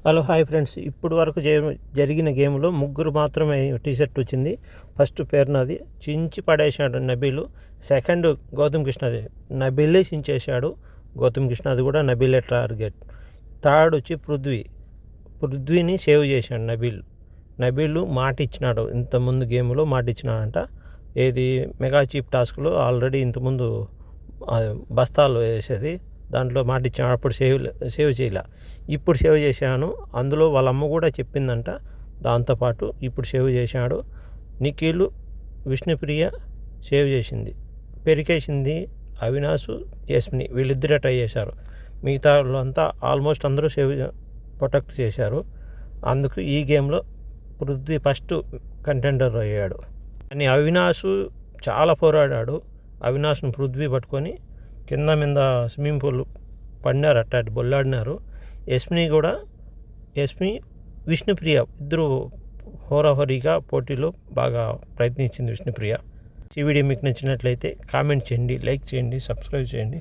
Hello hi friends, ఇప్పుడు వరకు జరిగిన గేమ్లో ముగ్గురు మాత్రమే టీషర్ట్ వచ్చింది. ఫస్ట్ పేరు నాది, చించి పడేశాడు నబీలు. సెకండ్ గౌతమ్ కృష్ణది, నబీలే చించేశాడు. గౌతమ్ కృష్ణది కూడా నబీలే టార్గెట్. థర్డ్ వచ్చి పృథ్వీని సేవ్ చేశాడు నబీలు మాట ఇచ్చినాడు. ఇంతకుముందు గేమ్లో మాట ఇచ్చినాడంట. ఏది మెగా చీప్ టాస్క్లో ఆల్రెడీ ఇంతకుముందు బస్తాలు వేసేది, దాంట్లో మాట ఇచ్చాను. అప్పుడు సేవ్ చేయలే, ఇప్పుడు సేవ్ చేశాను. అందులో వాళ్ళ అమ్మ కూడా చెప్పిందంట. దాంతోపాటు ఇప్పుడు సేవ్ చేశాడు. నిఖిల్, విష్ణుప్రియ సేవ్ చేసింది. పెరికేసింది అవినాష్, యస్మిని, వీళ్ళిద్దరే ట్రై చేశారు. మిగతా వాళ్ళంతా ఆల్మోస్ట్ అందరూ ప్రొటెక్ట్ చేశారు. అందుకు ఈ గేమ్లో పృథ్వీ ఫస్ట్ కంటెండర్ అయ్యాడు. కానీ అవినాష్ చాలా పోరాడాడు. అవినాష్ను పృథ్వీ పట్టుకొని కింద మీద స్విమ్మింగ్ పూల్ పడినారు, అట్టాటి బొల్లాడినారు. యస్మి, విష్ణుప్రియ ఇద్దరు హోరాహోరీగా పోటీలో బాగా ప్రయత్నించింది విష్ణుప్రియ. ఈ వీడియో మీకు నచ్చినట్లయితే కామెంట్ చేయండి, లైక్ చేయండి, సబ్స్క్రైబ్ చేయండి.